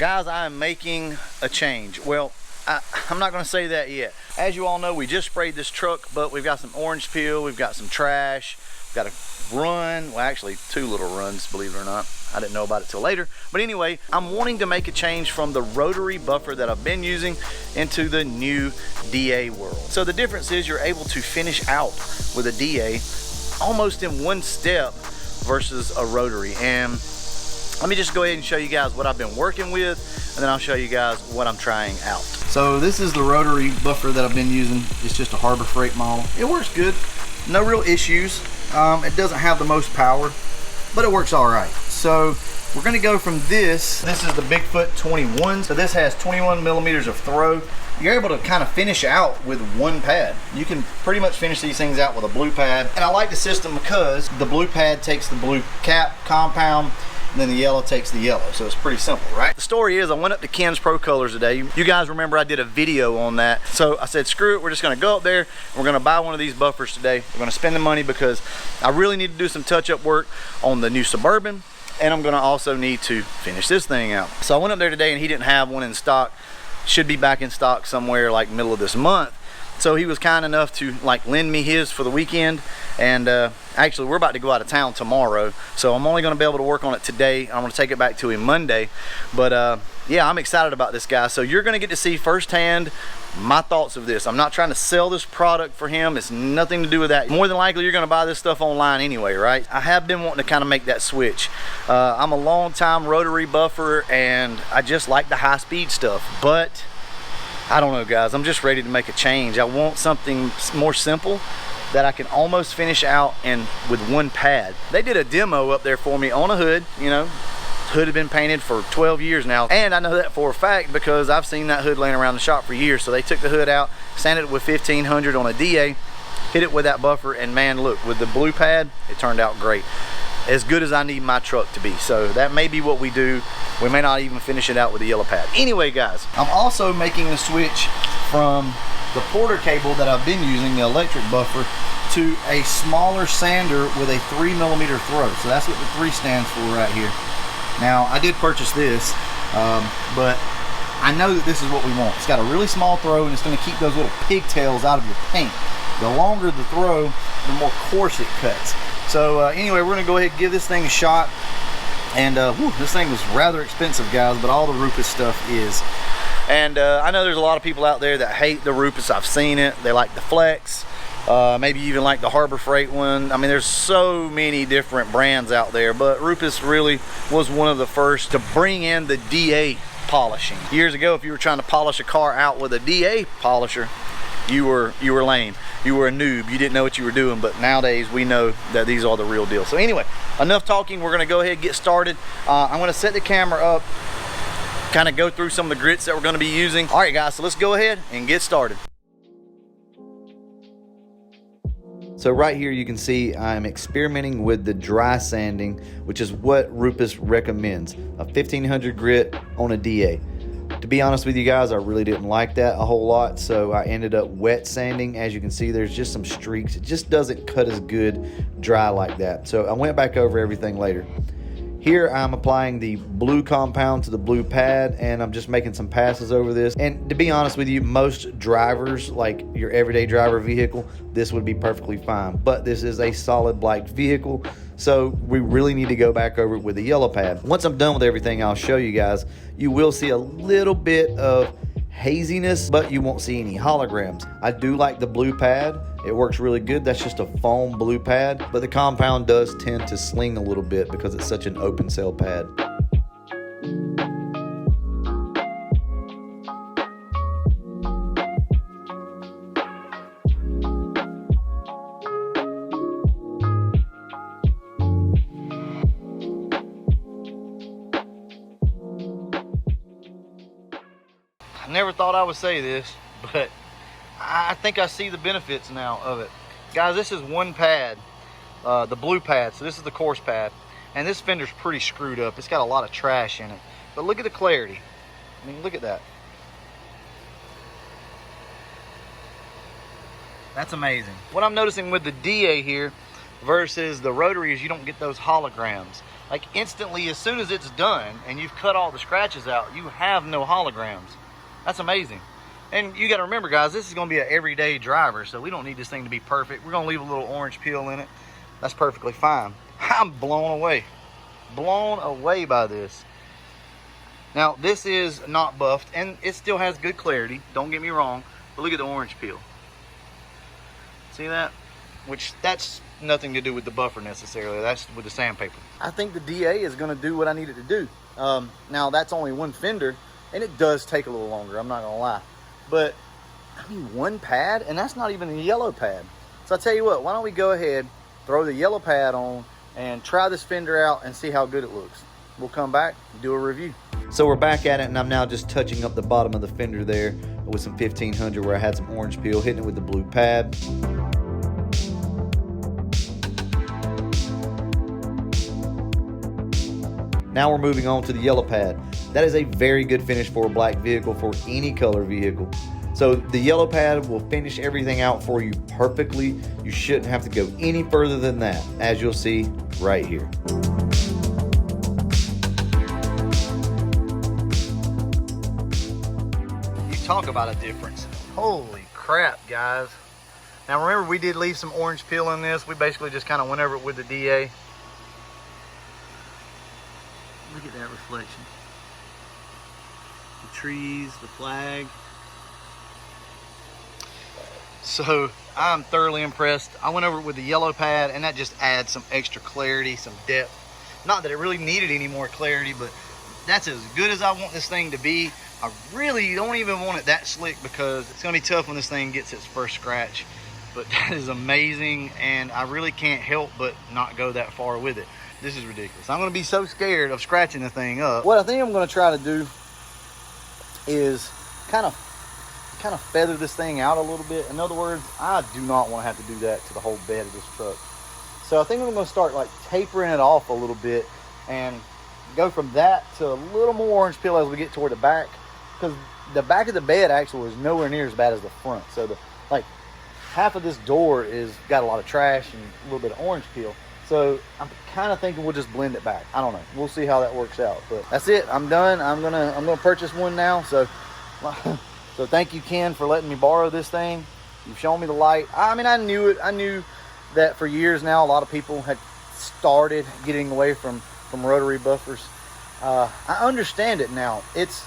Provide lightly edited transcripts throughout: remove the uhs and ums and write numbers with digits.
Guys, I am making a change. Well, I'm not going to say that yet. As you all know, we just sprayed this truck, but we've got some orange peel, we've got some trash, we've got a run, well actually 2 little runs, believe it or not. I didn't know about it till later. But anyway, I'm wanting to make a change from the rotary buffer that I've been using into the new DA world. So the difference is you're able to finish out with a DA almost in one step versus a rotary. And let me just go ahead and show you guys what I've been working with, and then I'll show you guys what I'm trying out. So this is the rotary buffer that I've been using. It's just a Harbor Freight model. It works good, no real issues. It doesn't have the most power, but it works all right. So we're gonna go from this is the Bigfoot 21. So this has 21 millimeters of throw. You're able to kind of finish out with one pad. You can pretty much finish these things out with a blue pad. And I like the system because the blue pad takes the blue cap compound, and then the yellow takes the yellow. So it's pretty simple, right? The story is I went up to Ken's Pro Colors today. You guys remember I did a video on that. So I said, screw it, we're just gonna go up there and we're gonna buy one of these buffers today. We're gonna spend the money because I really need to do some touch-up work on the new Suburban, and I'm gonna also need to finish this thing out. So I went up there today and he didn't have one in stock. Should be back in stock somewhere like middle of this month. So he was kind enough to like lend me his for the weekend, and actually we're about to go out of town tomorrow, so I'm only going to be able to work on it today. I'm going to take it back to him Monday, but yeah, I'm excited about this guy. So you're going to get to see firsthand my thoughts of this. I'm not trying to sell this product for him. It's nothing to do with that. More than likely you're going to buy this stuff online anyway, right? I have been wanting to kind of make that switch. I'm a long time rotary buffer and I just like the high speed stuff, but I don't know, guys, I'm just ready to make a change. I want something more simple that I can almost finish out and with one pad. They did a demo up there for me on a hood. You know, hood had been painted for 12 years now, and I know that for a fact because I've seen that hood laying around the shop for years. So they took the hood out, sanded it with 1500 on a DA, hit it with that buffer, and man, look, with the blue pad, it turned out great. As good as I need my truck to be. So that may be what we do. We may not even finish it out with the yellow pad. Anyway, guys, I'm also making the switch from the Porter cable that I've been using, the electric buffer, to a smaller sander with a 3 millimeter throw. So that's what the 3 stands for right here. Now, I did purchase this, but I know that this is what we want. It's got a really small throw, and it's going to keep those little pigtails out of your paint. The longer the throw, the more coarse it cuts. So anyway, we're gonna go ahead and give this thing a shot. And this thing was rather expensive, guys, but all the Rupes stuff is. And I know there's a lot of people out there that hate the Rupes. I've seen it. They like the Flex, maybe even like the Harbor Freight one. I mean, there's so many different brands out there, but Rupes really was one of the first to bring in the DA polishing. Years ago, if you were trying to polish a car out with a DA polisher, you were lame. You were a noob. You didn't know what you were doing. But nowadays we know that these are the real deal. So anyway, enough talking. We're gonna go ahead and get started. I'm gonna set the camera up, kind of go through some of the grits that we're gonna be using. All right, guys, so let's go ahead and get started. So right here you can see I'm experimenting with the dry sanding, which is what Rupes recommends, a 1500 grit on a DA. To be honest with you guys, I really didn't like that a whole lot, so I ended up wet sanding. As you can see, there's just some streaks. It just doesn't cut as good dry like that. So I went back over everything later. Here I'm applying the blue compound to the blue pad, and I'm just making some passes over this. And to be honest with you, most drivers, like your everyday driver vehicle, this would be perfectly fine. But this is a solid black vehicle, so we really need to go back over it with the yellow pad. Once I'm done with everything, I'll show you guys. You will see a little bit of haziness, but you won't see any holograms. I do like the blue pad. It works really good. That's just a foam blue pad, but the compound does tend to sling a little bit because it's such an open cell pad. I never thought I would say this, but I think I see the benefits now of it. Guys, this is one pad, the blue pad, so this is the coarse pad, and this fender's pretty screwed up. It's got a lot of trash in it, but look at the clarity. I mean, look at that. That's amazing. What I'm noticing with the DA here versus the rotary is you don't get those holograms. Like instantly, as soon as it's done and you've cut all the scratches out, you have no holograms. That's amazing. And you got to remember, guys, this is going to be an everyday driver, so we don't need this thing to be perfect. We're going to leave a little orange peel in it. That's perfectly fine. I'm blown away by this. Now, this is not buffed, and it still has good clarity. Don't get me wrong, but look at the orange peel. See that? Which, that's nothing to do with the buffer necessarily. That's with the sandpaper. I think the DA is going to do what I need it to do. Now, that's only one fender, and it does take a little longer. I'm not going to lie. But, I mean, one pad, and that's not even a yellow pad. So I tell you what, why don't we go ahead, throw the yellow pad on, and try this fender out and see how good it looks. We'll come back and do a review. So we're back at it, and I'm now just touching up the bottom of the fender there with some 1500 where I had some orange peel, hitting it with the blue pad. Now we're moving on to the yellow pad. That is a very good finish for a black vehicle, for any color vehicle. So the yellow pad will finish everything out for you perfectly. You shouldn't have to go any further than that, as you'll see right here. You talk about a difference. Holy crap, guys. Now remember, we did leave some orange peel in this. We basically just kind of went over it with the DA. Look at that reflection. The trees, the flag. So I'm thoroughly impressed. I went over it with the yellow pad, and that just adds some extra clarity, some depth. Not that it really needed any more clarity, but that's as good as I want this thing to be. I really don't even want it that slick because it's going to be tough when this thing gets its first scratch. But that is amazing, and I really can't help but not go that far with it. This is ridiculous. I'm going to be so scared of scratching the thing up. What I think I'm going to try to do is kind of feather this thing out a little bit. In other words, I do not want to have to do that to the whole bed of this truck. So I think I'm going to start like tapering it off a little bit and go from that to a little more orange peel as we get toward the back, because the back of the bed actually is nowhere near as bad as the front. So the half of this door is got a lot of trash and a little bit of orange peel. So I'm kind of thinking we'll just blend it back. I don't know. We'll see how that works out. But that's it. I'm done. I'm gonna purchase one now. So thank you, Ken, for letting me borrow this thing. You've shown me the light. I mean, I knew it. I knew that for years now, a lot of people had started getting away from rotary buffers. I understand it now. It's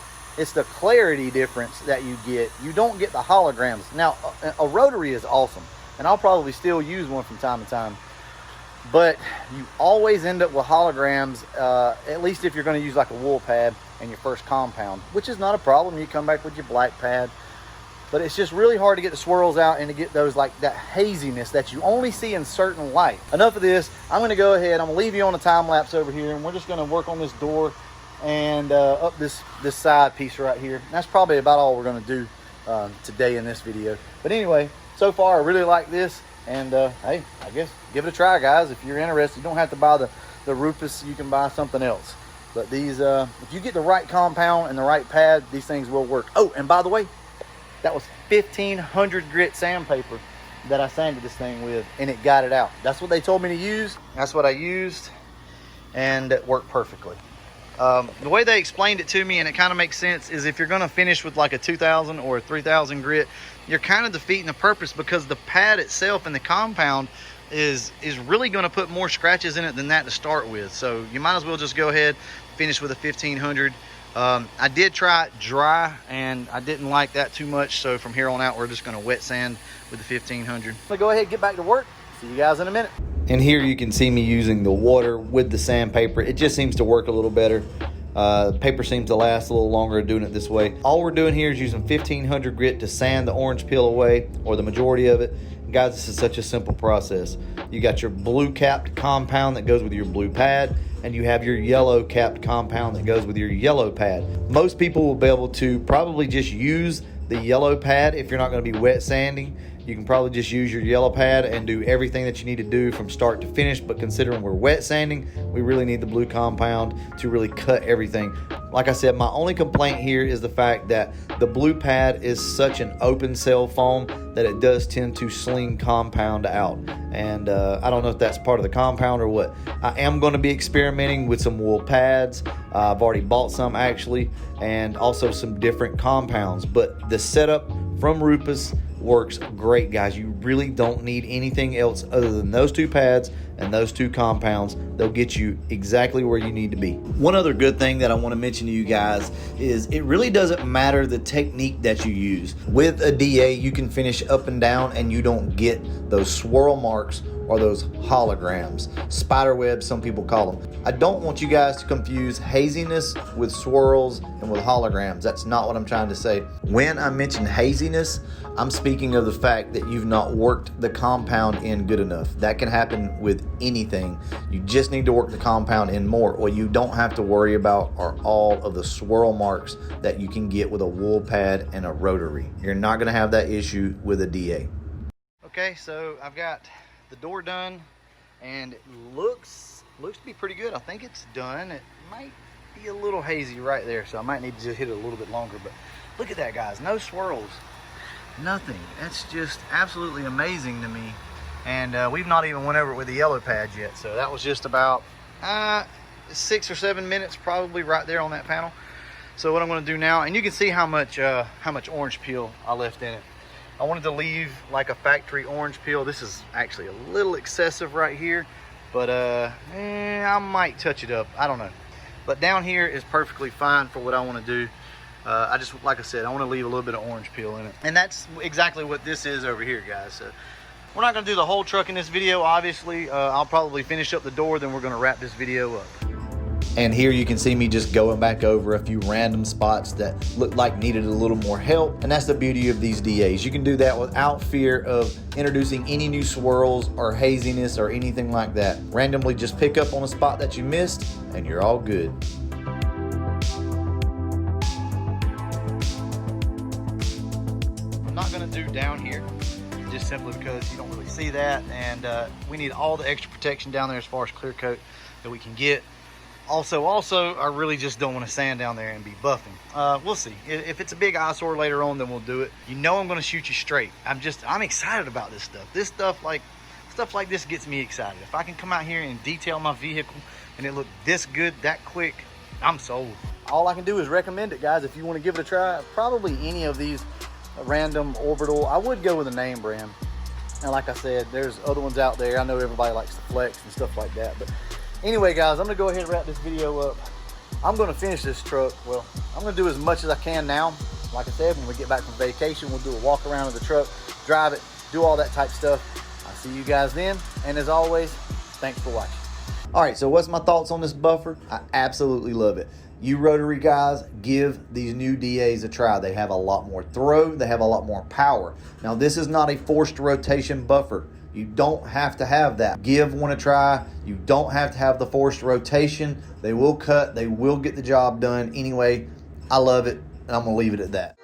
the clarity difference that you get. You don't get the holograms. Now, a rotary is awesome, and I'll probably still use one from time to time. But you always end up with holograms, at least if you're going to use like a wool pad in your first compound, which is not a problem. You come back with your black pad. But it's just really hard to get the swirls out and to get those, like that haziness that you only see in certain light. Enough of this. I'm going to go ahead. I'm going to leave you on a time lapse over here, and we're just going to work on this door and up this side piece right here. And that's probably about all we're going to do today in this video. But anyway, so far I really like this. And hey, I guess give it a try, guys. If you're interested, you don't have to buy the Rupes. You can buy something else. But these, if you get the right compound and the right pad, these things will work. Oh, and by the way, that was 1500 grit sandpaper that I sanded this thing with, and it got it out. That's what they told me to use. That's what I used, and it worked perfectly. The way they explained it to me, and it kind of makes sense, is if you're going to finish with like a 2000 or a 3000 grit, you're kind of defeating the purpose, because the pad itself and the compound is really going to put more scratches in it than that to start with. So you might as well just go ahead, finish with a 1500. I did try it dry, and I didn't like that too much. So from here on out, we're just going to wet sand with the 1500. So go ahead and get back to work. See you guys in a minute. And here you can see me using the water with the sandpaper. It just seems to work a little better. Paper seems to last a little longer doing it this way. All we're doing here is using 1500 grit to sand the orange peel away, or the majority of it. Guys, this is such a simple process. You got your blue capped compound that goes with your blue pad, and you have your yellow capped compound that goes with your yellow pad. Most people will be able to probably just use the yellow pad if you're not going to be wet sanding, you can probably just use your yellow pad and do everything that you need to do from start to finish. But considering we're wet sanding, we really need the blue compound to really cut everything. Like I said, my only complaint here is the fact that the blue pad is such an open cell foam that it does tend to sling compound out. And I don't know if that's part of the compound or what. I am going to be experimenting with some wool pads. I've already bought some actually, and also some different compounds. But the setup from Rupes works great, guys. You really don't need anything else other than those two pads and those two compounds. They'll get you exactly where you need to be. One other good thing that I want to mention to you guys is it really doesn't matter the technique that you use. With a DA, you can finish up and down and you don't get those swirl marks or those holograms. Spider webs, some people call them. I don't want you guys to confuse haziness with swirls and with holograms. That's not what I'm trying to say. When I mention haziness, I'm speaking of the fact that you've not worked the compound in good enough. That can happen with anything. You just need to work the compound in more. What you don't have to worry about are all of the swirl marks that you can get with a wool pad and a rotary. You're not gonna have that issue with a DA. Okay, so I've got the door done and it looks to be pretty good. I think it's done. It might be a little hazy right there, so I might need to just hit it a little bit longer. But look at that, guys. No swirls, nothing. That's just absolutely amazing to me. And we've not even went over it with the yellow pads yet, so that was just about 6 or 7 minutes probably right there on that panel. So what I'm going to do now, and you can see how much orange peel I left in it. I wanted to leave like a factory orange peel. This is actually a little excessive right here, but I might touch it up. I don't know. But down here is perfectly fine for what I want to do. I just, like I said, I want to leave a little bit of orange peel in it. And that's exactly what this is over here, guys. So we're not going to do the whole truck in this video, obviously. I'll probably finish up the door, then we're going to wrap this video up. And here you can see me just going back over a few random spots that looked like needed a little more help. And that's the beauty of these DAs. You can do that without fear of introducing any new swirls or haziness or anything like that. Randomly just pick up on a spot that you missed and you're all good. I'm not gonna do down here just simply because you don't really see that. And we need all the extra protection down there as far as clear coat that we can get. Also, I really just don't want to sand down there and be buffing. We'll see. If it's a big eyesore later on, then we'll do it. You know I'm going to shoot you straight. I'm excited about this stuff. Stuff like this gets me excited. If I can come out here and detail my vehicle and it look this good, that quick, I'm sold. All I can do is recommend it, guys. If you want to give it a try, probably any of these random orbital. I would go with a name brand. And like I said, there's other ones out there. I know everybody likes the Flex and stuff like that, but anyway, guys, I'm gonna go ahead and wrap this video up. I'm gonna finish this truck. Well, I'm gonna do as much as I can now. Like I said, when we get back from vacation, we'll do a walk around of the truck, drive it, do all that type stuff. I'll see you guys then. And as always, thanks for watching. All right, so what's my thoughts on this buffer? I absolutely love it. You rotary guys, give these new DAs a try. They have a lot more throw. They have a lot more power. Now, this is not a forced rotation buffer. You don't have to have that. Give one a try. You don't have to have the forced rotation. They will cut. They will get the job done. Anyway, I love it, and I'm going to leave it at that.